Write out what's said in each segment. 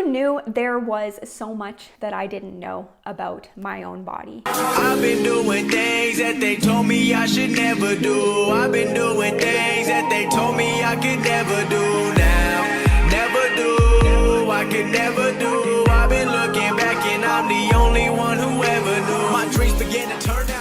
who knew there was so much that I didn't know about my own body? I've been doing things that they told me I should never do. I've been doing things that they told me I could never do now. Never do, I could never do. I've been looking back and I'm the only one who ever knew. My dreams begin to turn out.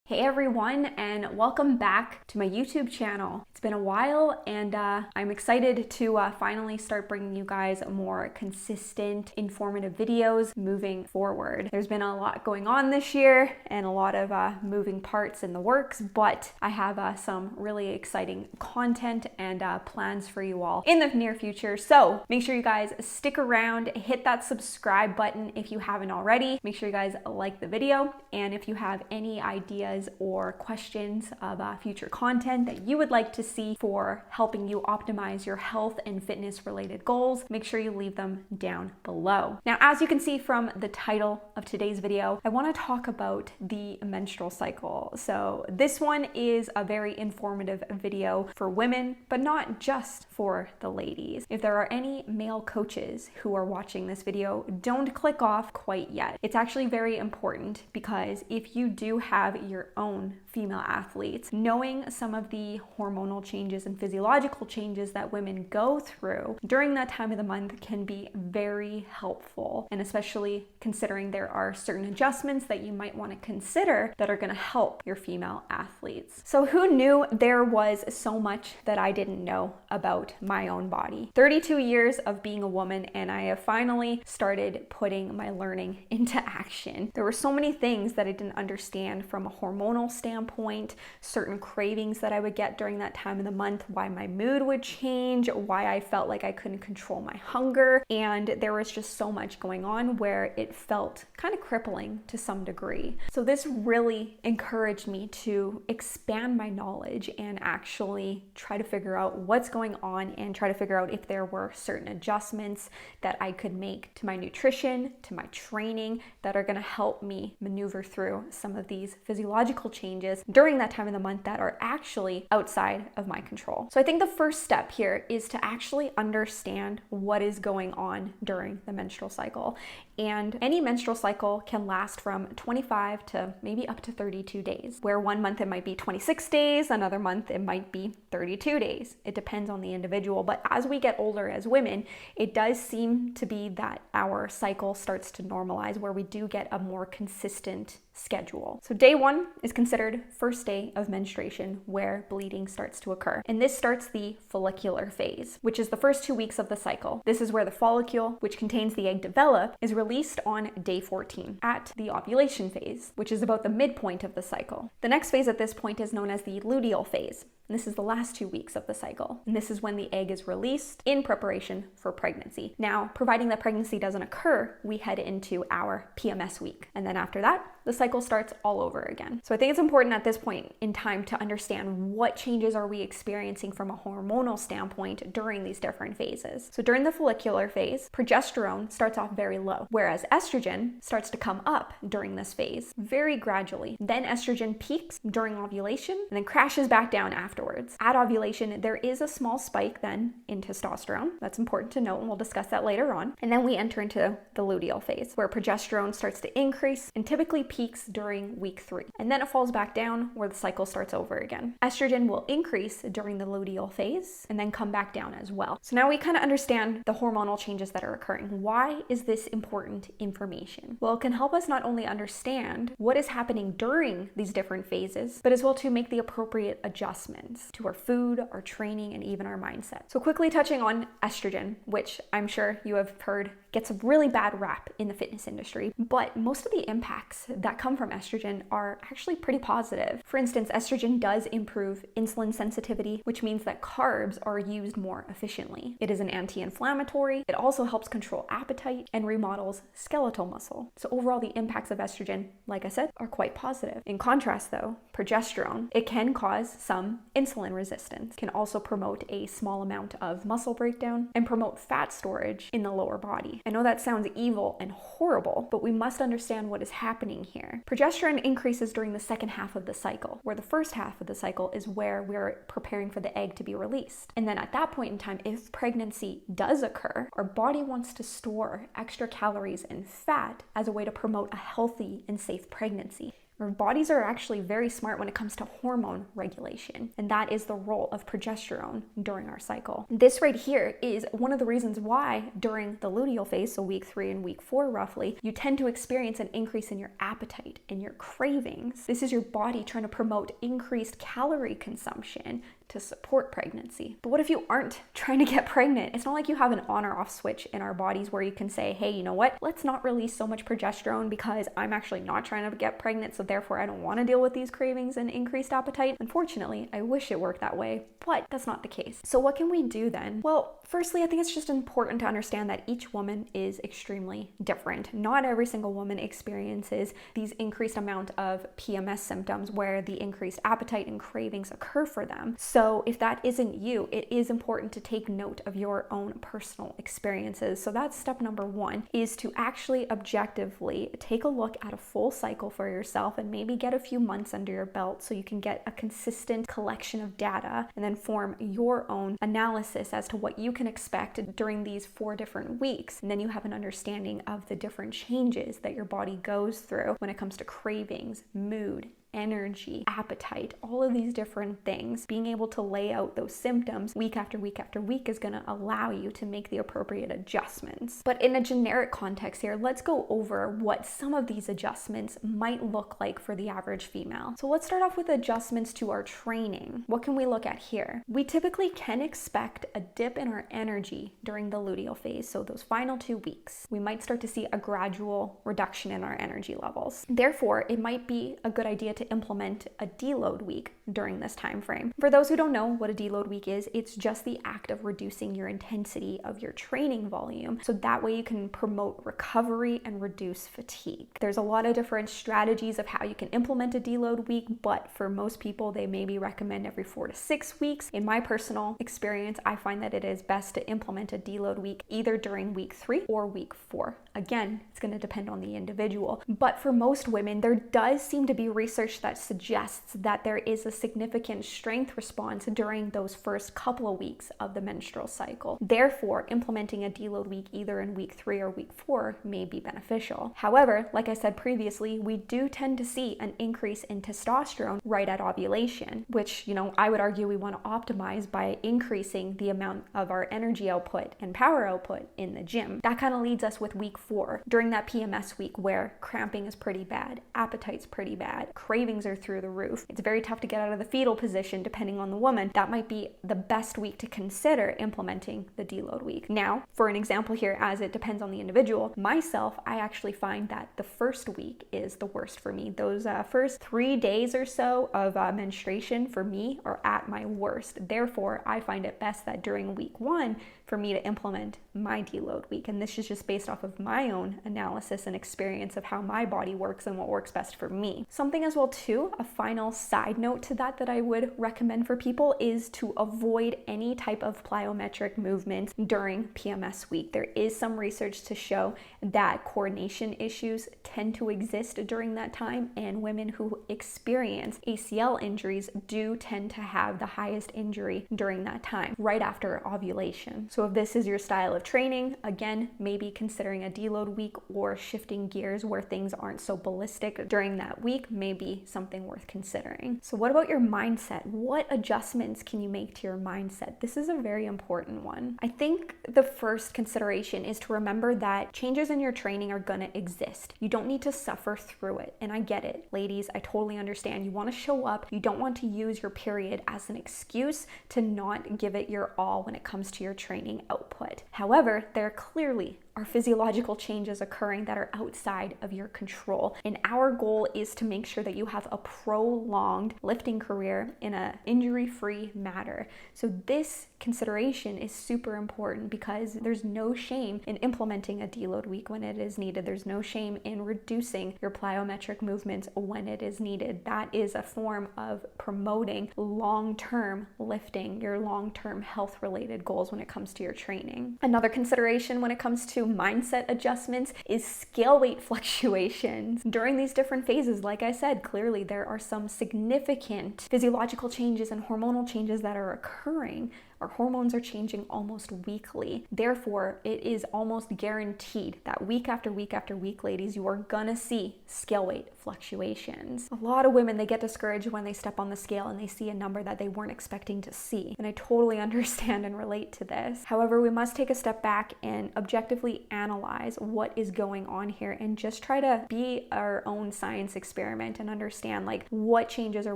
Hey everyone, and welcome back to my YouTube channel. It's been a while, and I'm excited to finally start bringing you guys more consistent, informative videos moving forward. There's been a lot going on this year and a lot of moving parts in the works, but I have some really exciting content and plans for you all in the near future. So make sure you guys stick around, hit that subscribe button if you haven't already. Make sure you guys like the video, and if you have any ideas or questions of future content that you would like to see for helping you optimize your health and fitness related goals, make sure you leave them down below. Now, as you can see from the title of today's video, I want to talk about the menstrual cycle. So this one is a very informative video for women, but not just for the ladies. If there are any male coaches who are watching this video, don't click off quite yet. It's actually very important because if you do have your own female athletes, knowing some of the hormonal changes and physiological changes that women go through during that time of the month can be very helpful, and especially considering there are certain adjustments that you might want to consider that are going to help your female athletes. So who knew there was so much that I didn't know about my own body? 32 years of being a woman, and I have finally started putting my learning into action. There were so many things that I didn't understand from a hormonal standpoint, certain cravings that I would get during that time of the month, why my mood would change, why I felt like I couldn't control my hunger, and there was just so much going on where it felt kind of crippling to some degree. So this really encouraged me to expand my knowledge and actually try to figure out what's going on and try to figure out if there were certain adjustments that I could make to my nutrition, to my training, that are going to help me maneuver through some of these physiological changes during that time of the month that are actually outside of my control. So I think the first step here is to actually understand what is going on during the menstrual cycle. And any menstrual cycle can last from 25 to maybe up to 32 days, where one month it might be 26 days, another month it might be 32 days. It depends on the individual. But as we get older as women, it does seem to be that our cycle starts to normalize, where we do get a more consistent schedule. So day one is considered first day of menstruation, where bleeding starts to occur. And this starts the follicular phase, which is the first 2 weeks of the cycle. This is where the follicle, which contains the egg develop, is released on day 14 at the ovulation phase, which is about the midpoint of the cycle. The next phase at this point is known as the luteal phase. And this is the last 2 weeks of the cycle. And this is when the egg is released in preparation for pregnancy. Now, providing that pregnancy doesn't occur, we head into our PMS week. And then after that, the cycle starts all over again. So I think it's important at this point in time to understand what changes are we experiencing from a hormonal standpoint during these different phases. So during the follicular phase, progesterone starts off very low, whereas estrogen starts to come up during this phase very gradually. Then estrogen peaks during ovulation and then crashes back down afterwards. At ovulation, there is a small spike then in testosterone. That's important to note, and we'll discuss that later on. And then we enter into the luteal phase, where progesterone starts to increase and typically peaks during week 3. And then it falls back down, where the cycle starts over again. Estrogen will increase during the luteal phase and then come back down as well. So now we kind of understand the hormonal changes that are occurring. Why is this important information? Well, it can help us not only understand what is happening during these different phases, but as well to make the appropriate adjustments to our food, our training, and even our mindset. So quickly touching on estrogen, which I'm sure you have heard gets a really bad rap in the fitness industry, but most of the impacts that come from estrogen are actually pretty positive. For instance, estrogen does improve insulin sensitivity, which means that carbs are used more efficiently. It is an anti-inflammatory. It also helps control appetite and remodels skeletal muscle. So overall, the impacts of estrogen, like I said, are quite positive. In contrast though, progesterone, it can cause some insulin resistance, can also promote a small amount of muscle breakdown and promote fat storage in the lower body. body. I know that sounds evil and horrible, but we must understand what is happening here. Progesterone increases during the second half of the cycle, where the first half of the cycle is where we're preparing for the egg to be released. And then at that point in time, if pregnancy does occur, our body wants to store extra calories and fat as a way to promote a healthy and safe pregnancy. Our bodies are actually very smart when it comes to hormone regulation, and that is the role of progesterone during our cycle. This right here is one of the reasons why during the luteal phase, so week 3 and week 4 roughly, you tend to experience an increase in your appetite and your cravings. This is your body trying to promote increased calorie consumption to support pregnancy. But what if you aren't trying to get pregnant? It's not like you have an on or off switch in our bodies where you can say, hey, you know what? Let's not release so much progesterone because I'm actually not trying to get pregnant, so therefore I don't want to deal with these cravings and increased appetite. Unfortunately, I wish it worked that way, but that's not the case. So what can we do then? Well, firstly, I think it's just important to understand that each woman is extremely different. Not every single woman experiences these increased amount of PMS symptoms where the increased appetite and cravings occur for them. So if that isn't you, it is important to take note of your own personal experiences. So that's step number 1, is to actually objectively take a look at a full cycle for yourself and maybe get a few months under your belt so you can get a consistent collection of data and then form your own analysis as to what you can expect during these 4 different weeks. And then you have an understanding of the different changes that your body goes through when it comes to cravings, mood, energy, appetite, all of these different things. Being able to lay out those symptoms week after week after week is going to allow you to make the appropriate adjustments. But in a generic context here, let's go over what some of these adjustments might look like for the average female. So let's start off with adjustments to our training. What can we look at here? We typically can expect a dip in our energy during the luteal phase, so those final 2 weeks. We might start to see a gradual reduction in our energy levels. Therefore, it might be a good idea to implement a deload week during this time frame. For those who don't know what a deload week is, it's just the act of reducing your intensity of your training volume, so that way you can promote recovery and reduce fatigue. There's a lot of different strategies of how you can implement a deload week, but for most people they maybe recommend every 4 to 6 weeks. In my personal experience, I find that it is best to implement a deload week either during week 3 or week 4. Again, it's going to depend on the individual, but for most women there does seem to be research that suggests that there is a significant strength response during those first couple of weeks of the menstrual cycle. Therefore, implementing a deload week either in week 3 or week 4 may be beneficial. However, like I said previously, we do tend to see an increase in testosterone right at ovulation, which, I would argue we want to optimize by increasing the amount of our energy output and power output in the gym. That kind of leads us with week 4, during that PMS week where cramping is pretty bad, appetite's pretty bad, cravings are through the roof. It's very tough to get out of the fetal position depending on the woman. That might be the best week to consider implementing the deload week. Now, for an example here, as it depends on the individual, myself, I actually find that the first week is the worst for me. Those first 3 days or so of menstruation for me are at my worst. Therefore, I find it best that during week 1 for me to implement my deload week. And this is just based off of my own analysis and experience of how my body works and what works best for me. Something as well too, a final side note to that I would recommend for people is to avoid any type of plyometric movement during PMS week. There is some research to show that coordination issues tend to exist during that time, and women who experience ACL injuries do tend to have the highest injury during that time, right after ovulation. So if this is your style of training, again, maybe considering a deload week or shifting gears where things aren't so ballistic during that week may be something worth considering. So what about your mindset? What adjustments can you make to your mindset? This is a very important one. I think the first consideration is to remember that changes in your training are gonna exist. You don't need to suffer through it. And I get it. Ladies, I totally understand. You wanna show up. You don't want to use your period as an excuse to not give it your all when it comes to your training output. However, there clearly are physiological changes occurring that are outside of your control. And our goal is to make sure that you have a prolonged lifting career in an injury-free manner. So this consideration is super important because there's no shame in implementing a deload week when it is needed. There's no shame in reducing your plyometric movements when it is needed. That is a form of promoting long-term lifting, your long-term health-related goals when it comes to your training. Another consideration when it comes to mindset adjustments is scale weight fluctuations. During these different phases, like I said, clearly there are some significant physiological changes and hormonal changes that are occurring. Our hormones are changing almost weekly. Therefore, it is almost guaranteed that week after week after week, ladies, you are gonna see scale weight fluctuations. A lot of women, they get discouraged when they step on the scale and they see a number that they weren't expecting to see. And I totally understand and relate to this. However, we must take a step back and objectively analyze what is going on here and just try to be our own science experiment and understand like what changes are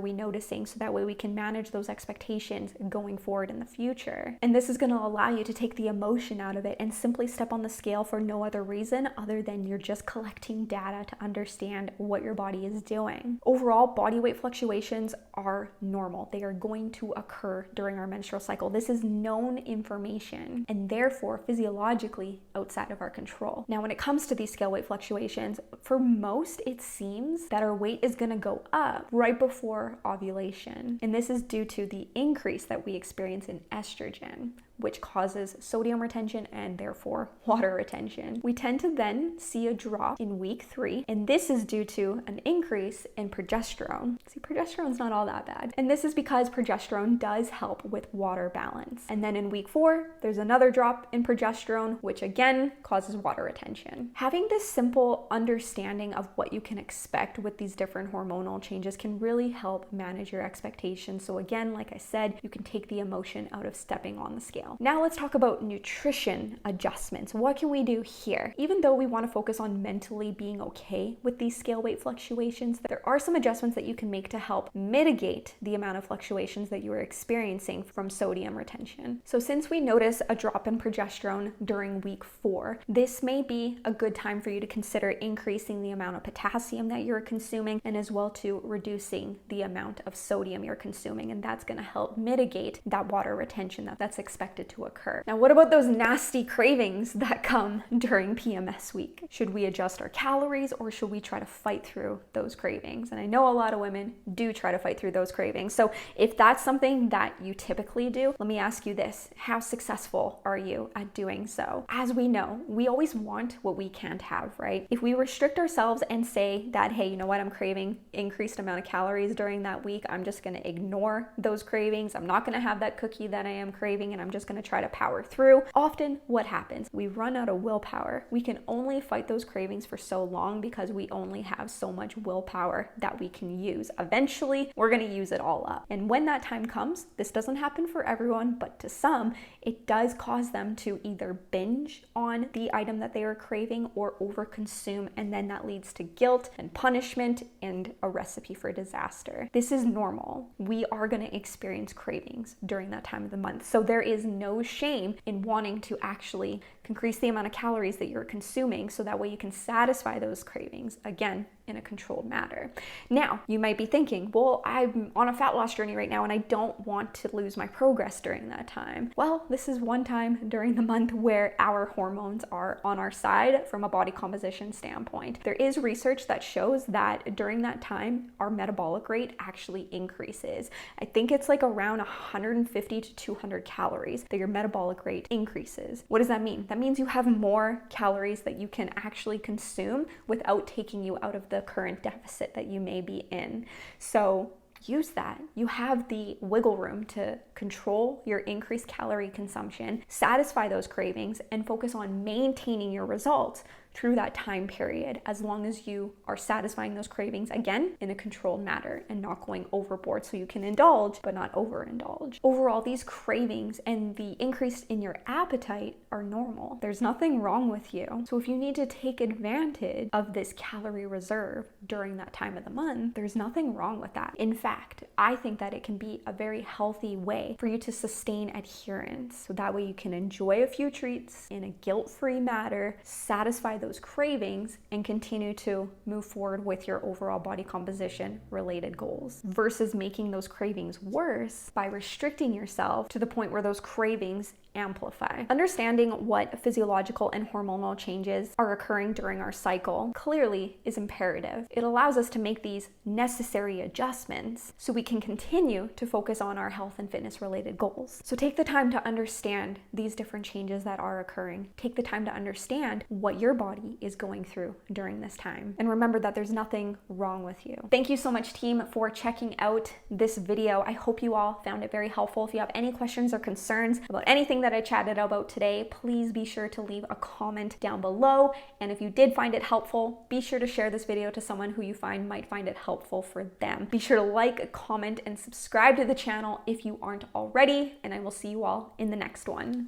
we noticing so that way we can manage those expectations going forward in the future. And this is going to allow you to take the emotion out of it and simply step on the scale for no other reason other than you're just collecting data to understand what your body is doing. Overall, body weight fluctuations are normal. They are going to occur during our menstrual cycle. This is known information and therefore physiologically outside of our control. Now, when it comes to these scale weight fluctuations, for most, it seems that our weight is going to go up right before ovulation. And this is due to the increase that we experience in estrogen, which causes sodium retention and therefore water retention. We tend to then see a drop in week 3, and this is due to an increase in progesterone. See, progesterone's not all that bad. And this is because progesterone does help with water balance. And then in week 4, there's another drop in progesterone, which again causes water retention. Having this simple understanding of what you can expect with these different hormonal changes can really help manage your expectations. So again, like I said, you can take the emotion out of stepping on the scale. Now let's talk about nutrition adjustments. What can we do here? Even though we want to focus on mentally being okay with these scale weight fluctuations, there are some adjustments that you can make to help mitigate the amount of fluctuations that you are experiencing from sodium retention. So since we notice a drop in progesterone during week 4, this may be a good time for you to consider increasing the amount of potassium that you're consuming and as well to reducing the amount of sodium you're consuming, and that's going to help mitigate that water retention that's expected to occur. Now, what about those nasty cravings that come during PMS week? Should we adjust our calories or should we try to fight through those cravings? And I know a lot of women do try to fight through those cravings. So if that's something that you typically do, let me ask you this: how successful are you at doing so? As we know, we always want what we can't have, right? If we restrict ourselves and say that, hey, you know what, I'm craving increased amount of calories during that week, I'm just going to ignore those cravings. I'm not going to have that cookie that I am craving and I'm just going to try to power through. Often what happens? We run out of willpower. We can only fight those cravings for so long because we only have so much willpower that we can use. Eventually, we're going to use it all up. And when that time comes, this doesn't happen for everyone, but to some, it does cause them to either binge on the item that they are craving or overconsume, and then that leads to guilt and punishment and a recipe for disaster. This is normal. We are going to experience cravings during that time of the month. So there is no shame in wanting to actually increase the amount of calories that you're consuming so that way you can satisfy those cravings, again, in a controlled manner. Now, you might be thinking, well, I'm on a fat loss journey right now and I don't want to lose my progress during that time. Well, this is one time during the month where our hormones are on our side from a body composition standpoint. There is research that shows that during that time, our metabolic rate actually increases. I think it's like around 150 to 200 calories that your metabolic rate increases. What does that mean? That means you have more calories that you can actually consume without taking you out of the current deficit that you may be in. So use that. You have the wiggle room to control your increased calorie consumption, satisfy those cravings, and focus on maintaining your results through that time period, as long as you are satisfying those cravings, again, in a controlled manner and not going overboard, so you can indulge but not overindulge. Overall, these cravings and the increase in your appetite are normal. There's nothing wrong with you. So if you need to take advantage of this calorie reserve during that time of the month, there's nothing wrong with that. In fact, I think that it can be a very healthy way for you to sustain adherence, so that way you can enjoy a few treats in a guilt-free manner, satisfy those cravings and continue to move forward with your overall body composition related goals, versus making those cravings worse by restricting yourself to the point where those cravings amplify. Understanding what physiological and hormonal changes are occurring during our cycle clearly is imperative. It allows us to make these necessary adjustments so we can continue to focus on our health and fitness related goals. So take the time to understand these different changes that are occurring. Take the time to understand what your body is going through during this time. And remember that there's nothing wrong with you. Thank you so much, team, for checking out this video. I hope you all found it very helpful. If you have any questions or concerns about anything that I chatted about today, please be sure to leave a comment down below. And if you did find it helpful, be sure to share this video to someone who you find might find it helpful for them. Be sure to like, comment, and subscribe to the channel if you aren't already, and I will see you all in the next one.